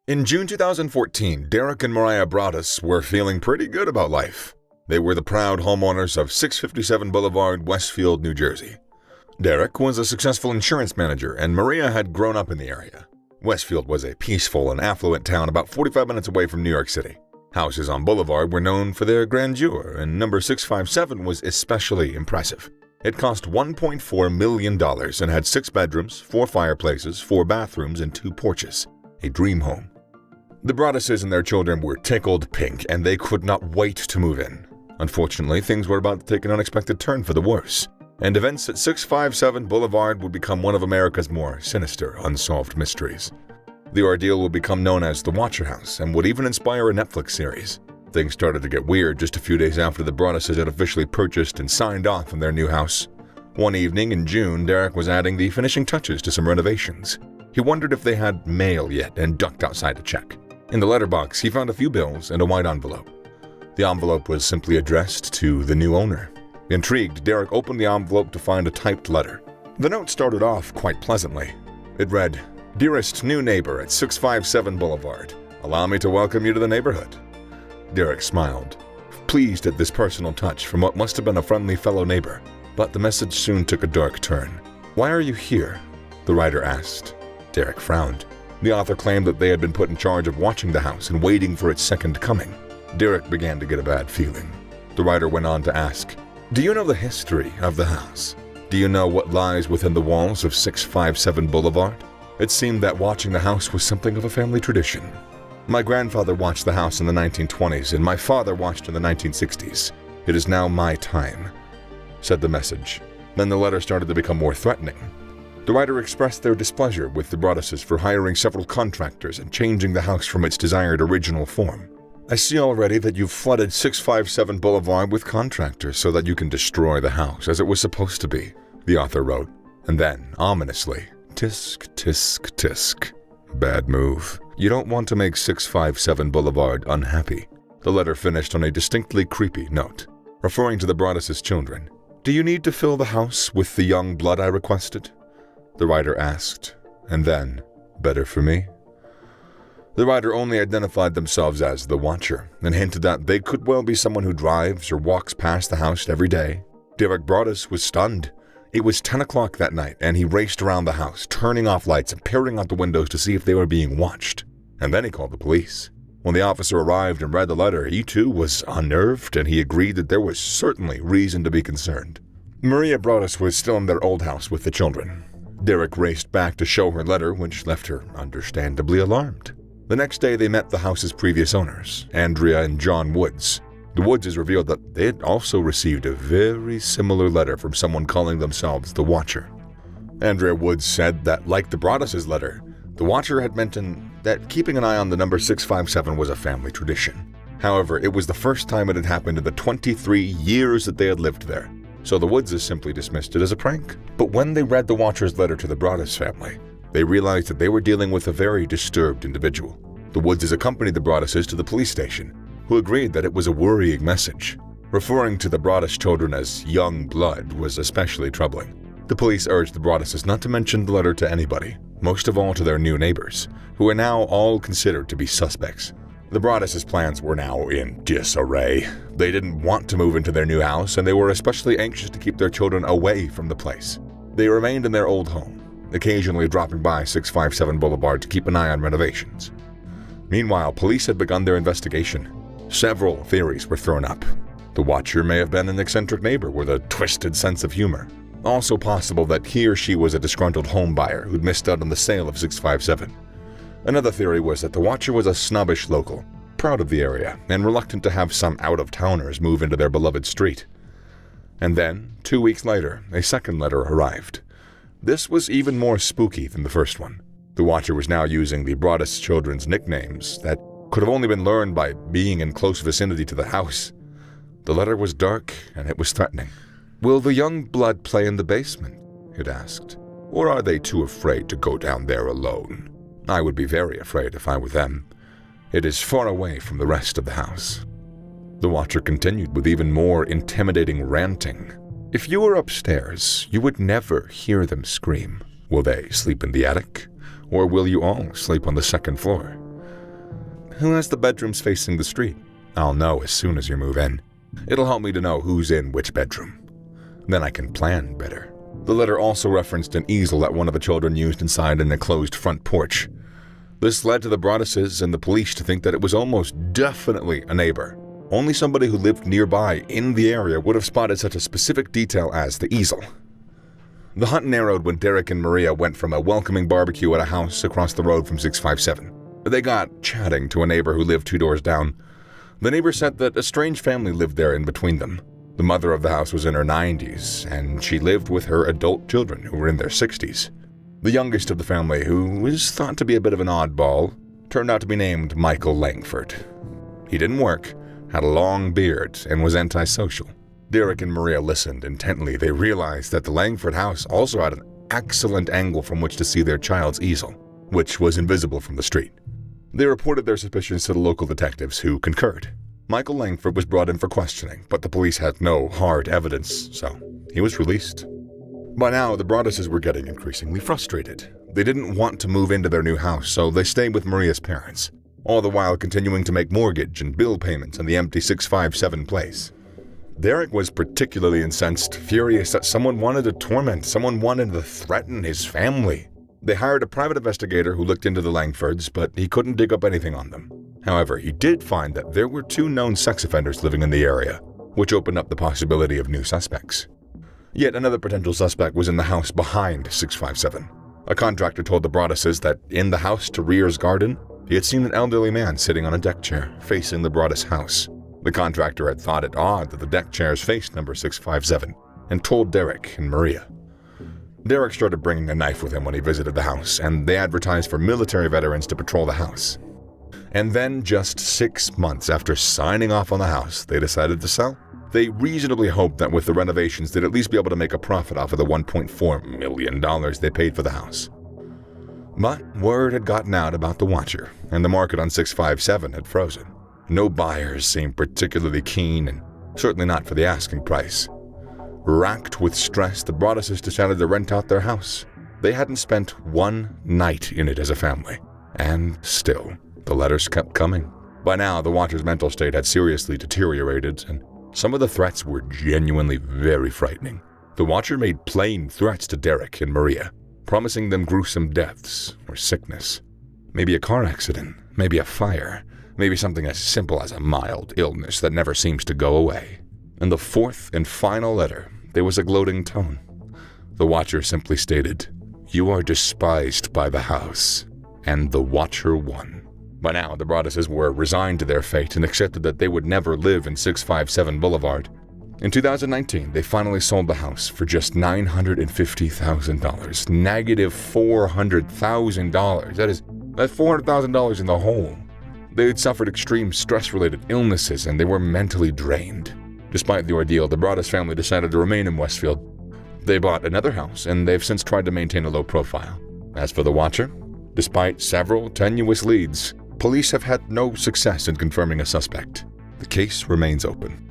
In June 2014, Derek and Mariah Broaddus were feeling pretty good about life. They were the proud homeowners of 657 Boulevard, Westfield, New Jersey. Derek was a successful insurance manager, and Maria had grown up in the area. Westfield was a peaceful and affluent town about 45 minutes away from New York City. Houses on Boulevard were known for their grandeur, and number 657 was especially impressive. It cost $1.4 million and had 6 bedrooms, 4 fireplaces, 4 bathrooms, and 2 porches. A dream home. The Broadduses and their children were tickled pink, and they could not wait to move in. Unfortunately, things were about to take an unexpected turn for the worse, and events at 657 Boulevard would become one of America's more sinister, unsolved mysteries. The ordeal would become known as the Watcher House and would even inspire a Netflix series. Things started to get weird just a few days after the Broadduses had officially purchased and signed off on their new house. One evening in June, Derek was adding the finishing touches to some renovations. He wondered if they had mail yet and ducked outside to check. In the letterbox, he found a few bills and a white envelope. The envelope was simply addressed to the new owner. Intrigued, Derek opened the envelope to find a typed letter. The note started off quite pleasantly. It read, "Dearest new neighbor at 657 Boulevard, allow me to welcome you to the neighborhood." Derek smiled, pleased at this personal touch from what must have been a friendly fellow neighbor. But the message soon took a dark turn. "Why are you here?" the writer asked. Derek frowned. The author claimed that they had been put in charge of watching the house and waiting for its second coming. Derek began to get a bad feeling. The writer went on to ask, "Do you know the history of the house? Do you know what lies within the walls of 657 Boulevard?" It seemed that watching the house was something of a family tradition. "My grandfather watched the house in the 1920s, and my father watched in the 1960s. It is now my time," said the message. Then the letter started to become more threatening. The writer expressed their displeasure with the Broadduses for hiring several contractors and changing the house from its desired original form. "I see already that you've flooded 657 Boulevard with contractors so that you can destroy the house as it was supposed to be," the author wrote. And then, ominously, tisk, tisk, tisk. "Bad move. You don't want to make 657 Boulevard unhappy." The letter finished on a distinctly creepy note. Referring to the Broadduses' children, "Do you need to fill the house with the young blood I requested?" the writer asked. And then, "Better for me?" The writer only identified themselves as the Watcher and hinted that they could well be someone who drives or walks past the house every day. Derek Broaddus was stunned. It was 10 o'clock that night, and he raced around the house, turning off lights and peering out the windows to see if they were being watched. And then he called the police. When the officer arrived and read the letter, he too was unnerved, and he agreed that there was certainly reason to be concerned. Maria Broaddus was still in their old house with the children. Derek raced back to show her letter, which left her understandably alarmed. The next day, they met the house's previous owners, Andrea and John Woods. The Woodses revealed that they had also received a very similar letter from someone calling themselves the Watcher. Andrea Woods said that, like the Broadduses' letter, the Watcher had mentioned that keeping an eye on the number 657 was a family tradition. However, it was the first time it had happened in the 23 years that they had lived there, so the Woodses simply dismissed it as a prank. But when they read the Watcher's letter to the Broaddus family, they realized that they were dealing with a very disturbed individual. The Woodses accompanied the Broadduses to the police station, who agreed that it was a worrying message. Referring to the Broaddus children as young blood was especially troubling. The police urged the Broadduses not to mention the letter to anybody, most of all to their new neighbors, who were now all considered to be suspects. The Broadduses' plans were now in disarray. They didn't want to move into their new house, and they were especially anxious to keep their children away from the place. They remained in their old home, occasionally dropping by 657 Boulevard to keep an eye on renovations. Meanwhile, police had begun their investigation. Several theories were thrown up. The Watcher may have been an eccentric neighbor with a twisted sense of humor. Also possible that he or she was a disgruntled home buyer who'd missed out on the sale of 657. Another theory was that the Watcher was a snobbish local, proud of the area, and reluctant to have some out-of-towners move into their beloved street. And then, 2 weeks later, a second letter arrived. This was even more spooky than the first one. The Watcher was now using the Broaddus children's nicknames that could have only been learned by being in close vicinity to the house. The letter was dark, and it was threatening. "Will the young blood play in the basement?" it asked. "Or are they too afraid to go down there alone? I would be very afraid if I were them. It is far away from the rest of the house." The Watcher continued with even more intimidating ranting. "If you were upstairs, you would never hear them scream. Will they sleep in the attic? Or will you all sleep on the second floor? who has the bedrooms facing the street? I'll know as soon as you move in. It'll help me to know who's in which bedroom. Then I can plan better. The letter also referenced an easel that one of the children used inside an enclosed front porch. This led to the Broadduses and the police to think that it was almost definitely a neighbor. Only somebody who lived nearby in the area would have spotted such a specific detail as the easel. The hunt narrowed when Derek and Maria went from a welcoming barbecue at a house across the road from 657. They got chatting to a neighbor who lived 2 doors down. The neighbor said that a strange family lived there in between them. The mother of the house was in her 90s, and she lived with her adult children who were in their 60s. The youngest of the family, who was thought to be a bit of an oddball, turned out to be named Michael Langford. He didn't work, had a long beard, and was antisocial. Derek and Maria listened intently. They realized that the Langford house also had an excellent angle from which to see their child's easel, which was invisible from the street. They reported their suspicions to the local detectives, who concurred. Michael Langford was brought in for questioning, but the police had no hard evidence, so he was released. By now, the Broadduses were getting increasingly frustrated. They didn't want to move into their new house, so they stayed with Maria's parents, all the while continuing to make mortgage and bill payments on the empty 657 place. Derek was particularly incensed, furious that someone wanted to torment, someone wanted to threaten his family. They hired a private investigator who looked into the Langfords, but he couldn't dig up anything on them. However, he did find that there were 2 known sex offenders living in the area, which opened up the possibility of new suspects. Yet another potential suspect was in the house behind 657. A contractor told the Broadduses that in the house to Rear's garden, he had seen an elderly man sitting on a deck chair facing the Broaddus house. The contractor had thought it odd that the deck chairs faced number 657 and told Derek and Maria. Derek started bringing a knife with him when he visited the house, and they advertised for military veterans to patrol the house. And then, just 6 months after signing off on the house, they decided to sell. They reasonably hoped that with the renovations, they'd at least be able to make a profit off of the $1.4 million they paid for the house. But word had gotten out about the Watcher, and the market on 657 had frozen. No buyers seemed particularly keen, and certainly not for the asking price. Racked with stress, the Broadduses decided to rent out their house. They hadn't spent one night in it as a family, and still, the letters kept coming. By now, the Watcher's mental state had seriously deteriorated, and some of the threats were genuinely very frightening. The Watcher made plain threats to Derek and Maria, promising them gruesome deaths or sickness. Maybe a car accident, maybe a fire, maybe something as simple as a mild illness that never seems to go away. In the 4th and final letter, there was a gloating tone. The Watcher simply stated, "You are despised by the house," and the Watcher won. By now, the Broadduses were resigned to their fate and accepted that they would never live in 657 Boulevard. In 2019, they finally sold the house for just $950,000, negative $400,000. That's $400,000 in the hole. They had suffered extreme stress-related illnesses, and they were mentally drained. Despite the ordeal, the Broaddus family decided to remain in Westfield. They bought another house, and they've since tried to maintain a low profile. As for the Watcher, despite several tenuous leads, police have had no success in confirming a suspect. The case remains open.